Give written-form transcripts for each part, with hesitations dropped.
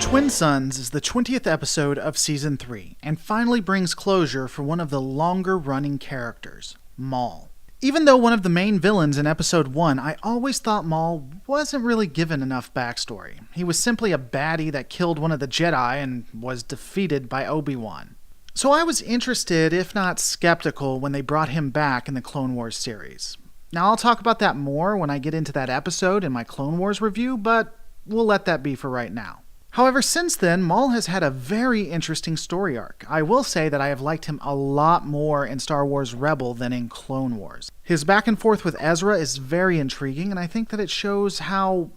Twin Sons is the 20th episode of Season 3, and finally brings closure for one of the longer-running characters, Maul. Even though one of the main villains in Episode 1, I always thought Maul wasn't really given enough backstory. He was simply a baddie that killed one of the Jedi and was defeated by Obi-Wan. So I was interested, if not skeptical, when they brought him back in the Clone Wars series. Now I'll talk about that more when I get into that episode in my Clone Wars review, but we'll let that be for right now. However, since then, Maul has had a very interesting story arc. I will say that I have liked him a lot more in Star Wars Rebel than in Clone Wars. His back and forth with Ezra is very intriguing, and I think that it shows how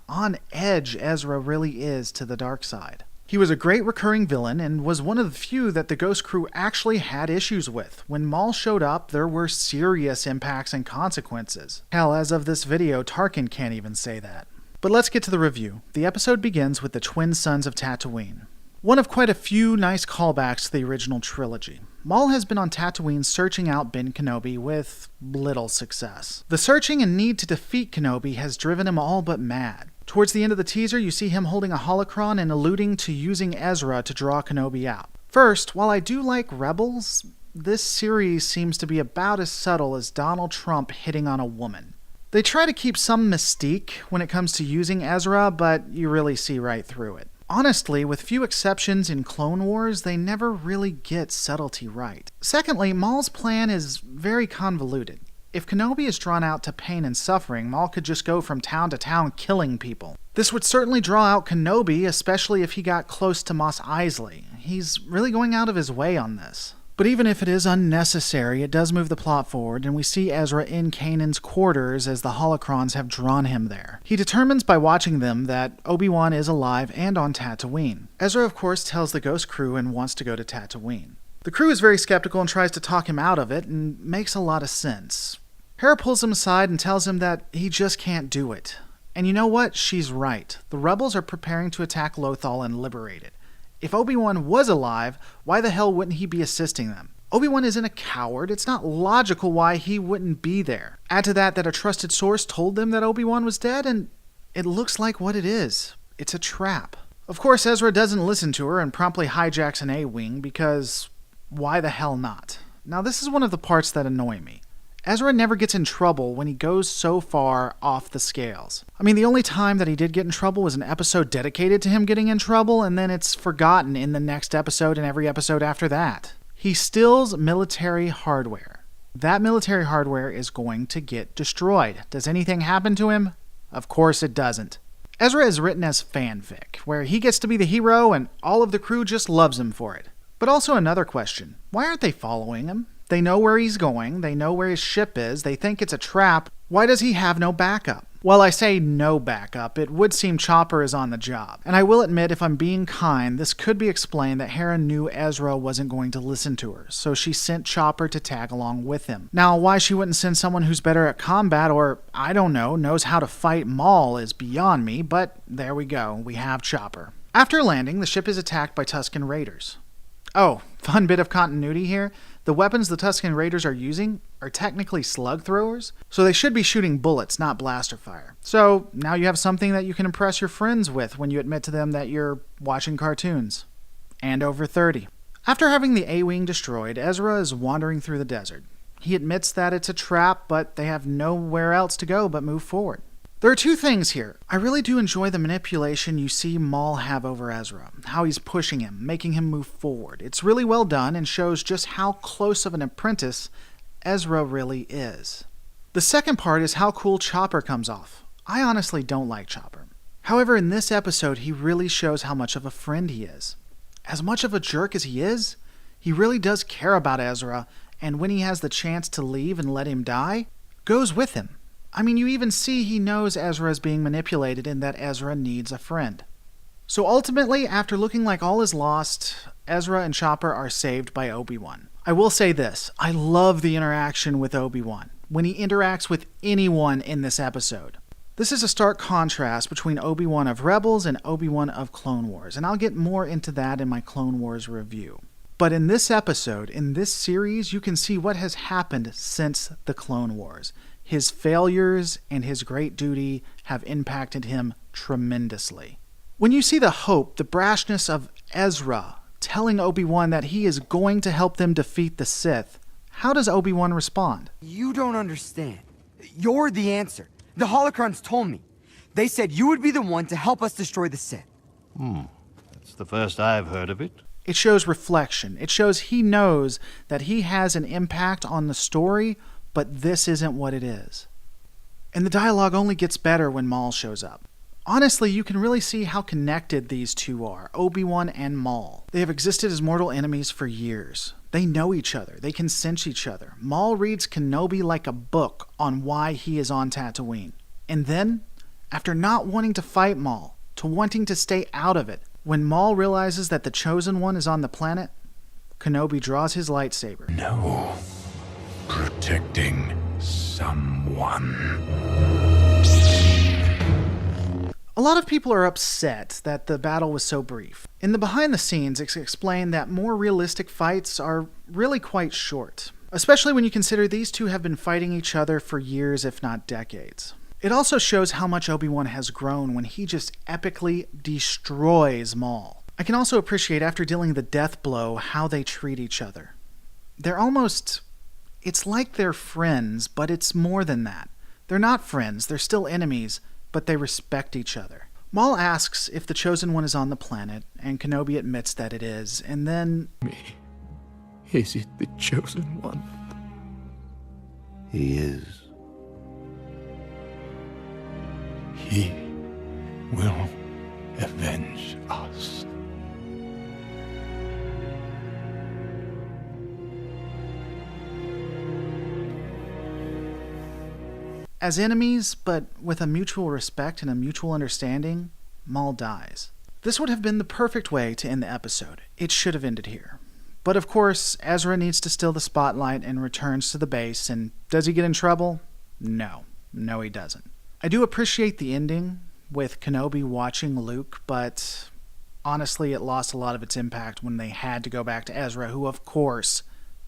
on edge Ezra really is to the dark side. He was a great recurring villain and was one of the few that the Ghost Crew actually had issues with. When Maul showed up, there were serious impacts and consequences. Hell, as of this video, Tarkin can't even say that. But let's get to the review. The episode begins with the Twin Sons of Tatooine. One of quite a few nice callbacks to the original trilogy. Maul has been on Tatooine searching out Ben Kenobi with little success. The searching and need to defeat Kenobi has driven him all but mad. Towards the end of the teaser, you see him holding a holocron and alluding to using Ezra to draw Kenobi out. First, while I do like Rebels, this series seems to be about as subtle as Donald Trump hitting on a woman. They try to keep some mystique when it comes to using Ezra, but you really see right through it. Honestly, with few exceptions in Clone Wars, they never really get subtlety right. Secondly, Maul's plan is very convoluted. If Kenobi is drawn out to pain and suffering, Maul could just go from town to town killing people. This would certainly draw out Kenobi, especially if he got close to Mos Eisley. He's really going out of his way on this. But even if it is unnecessary, it does move the plot forward, and we see Ezra in Kanan's quarters as the holocrons have drawn him there. He determines by watching them that Obi-Wan is alive and on Tatooine. Ezra, of course, tells the Ghost Crew and wants to go to Tatooine. The crew is very skeptical and tries to talk him out of it, and makes a lot of sense. Hera pulls him aside and tells him that he just can't do it. And you know what? She's right. The rebels are preparing to attack Lothal and liberate it. If Obi-Wan was alive, why the hell wouldn't he be assisting them? Obi-Wan isn't a coward. It's not logical why he wouldn't be there. Add to that a trusted source told them that Obi-Wan was dead, and it looks like what it is. It's a trap. Of course, Ezra doesn't listen to her and promptly hijacks an A-Wing because why the hell not? Now, this is one of the parts that annoy me. Ezra never gets in trouble when he goes so far off the scales. I mean, the only time that he did get in trouble was an episode dedicated to him getting in trouble, and then it's forgotten in the next episode and every episode after that. He steals military hardware. That military hardware is going to get destroyed. Does anything happen to him? Of course it doesn't. Ezra is written as fanfic, where he gets to be the hero and all of the crew just loves him for it. But also another question. Why aren't they following him? They know where he's going, they know where his ship is, they think it's a trap. Why does he have no backup? Well, I say no backup, it would seem Chopper is on the job. And I will admit, if I'm being kind, this could be explained that Hera knew Ezra wasn't going to listen to her, so she sent Chopper to tag along with him. Now, why she wouldn't send someone who's better at combat or, I don't know, knows how to fight Maul is beyond me, but there we go, we have Chopper. After landing, the ship is attacked by Tusken Raiders. Oh, fun bit of continuity here. The weapons the Tusken Raiders are using are technically slug throwers, so they should be shooting bullets, not blaster fire. So now you have something that you can impress your friends with when you admit to them that you're watching cartoons. And over 30. After having the A-Wing destroyed, Ezra is wandering through the desert. He admits that it's a trap, but they have nowhere else to go but move forward. There are two things here. I really do enjoy the manipulation you see Maul have over Ezra, how he's pushing him, making him move forward. It's really well done and shows just how close of an apprentice Ezra really is. The second part is how cool Chopper comes off. I honestly don't like Chopper. However, in this episode, he really shows how much of a friend he is. As much of a jerk as he is, he really does care about Ezra, and when he has the chance to leave and let him die, goes with him. I mean, you even see he knows Ezra is being manipulated and that Ezra needs a friend. So ultimately, after looking like all is lost, Ezra and Chopper are saved by Obi-Wan. I will say this, I love the interaction with Obi-Wan, when he interacts with anyone in this episode. This is a stark contrast between Obi-Wan of Rebels and Obi-Wan of Clone Wars, and I'll get more into that in my Clone Wars review. But in this episode, in this series, you can see what has happened since the Clone Wars. His failures and his great duty have impacted him tremendously. When you see the hope, the brashness of Ezra telling Obi-Wan that he is going to help them defeat the Sith, how does Obi-Wan respond? You don't understand. You're the answer. The holocrons told me. They said you would be the one to help us destroy the Sith. That's the first I've heard of it. It shows reflection. It shows he knows that he has an impact on the story, but this isn't what it is. And the dialogue only gets better when Maul shows up. Honestly, you can really see how connected these two are, Obi-Wan and Maul. They have existed as mortal enemies for years. They know each other. They can sense each other. Maul reads Kenobi like a book on why he is on Tatooine. And then, after not wanting to fight Maul, to wanting to stay out of it, when Maul realizes that the Chosen One is on the planet, Kenobi draws his lightsaber. No. Protecting someone. A lot of people are upset that the battle was so brief. In the behind the scenes, it's explained that more realistic fights are really quite short, especially when you consider these two have been fighting each other for years, if not decades. It also shows how much Obi-Wan has grown when he just epically destroys Maul. I can also appreciate, after dealing the death blow, how they treat each other. It's like they're friends, but it's more than that. They're not friends, they're still enemies, but they respect each other. Maul asks if the Chosen One is on the planet, and Kenobi admits that it is, and then... Is it the Chosen One? He is. He will avenge us. As enemies, but with a mutual respect and a mutual understanding, Maul dies. This would have been the perfect way to end the episode. It should have ended here. But of course, Ezra needs to steal the spotlight and returns to the base, and does he get in trouble? No. No, he doesn't. I do appreciate the ending, with Kenobi watching Luke, but honestly, it lost a lot of its impact when they had to go back to Ezra, who of course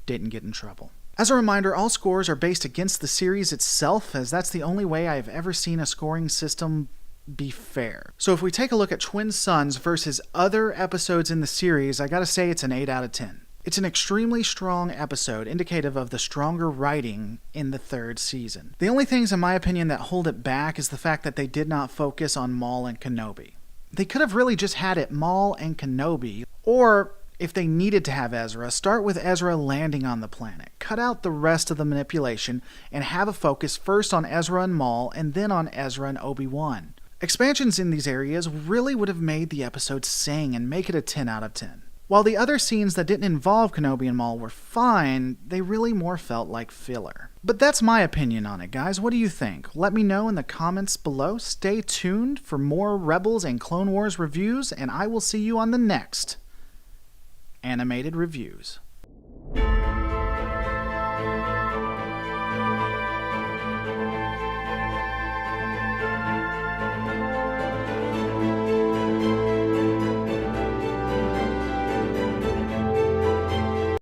didn't get in trouble. As a reminder, all scores are based against the series itself, as that's the only way I've ever seen a scoring system be fair. So if we take a look at Twin Suns versus other episodes in the series, I gotta say it's an 8 out of 10. It's an extremely strong episode, indicative of the stronger writing in the third season. The only things, in my opinion, that hold it back is the fact that they did not focus on Maul and Kenobi. They could have really just had it Maul and Kenobi, or if they needed to have Ezra, start with Ezra landing on the planet. Cut out the rest of the manipulation and have a focus first on Ezra and Maul and then on Ezra and Obi-Wan. Expansions in these areas really would have made the episode sing and make it a 10 out of 10. While the other scenes that didn't involve Kenobi and Maul were fine, they really more felt like filler. But that's my opinion on it, guys. What do you think? Let me know in the comments below. Stay tuned for more Rebels and Clone Wars reviews, and I will see you on the next Animated Reviews.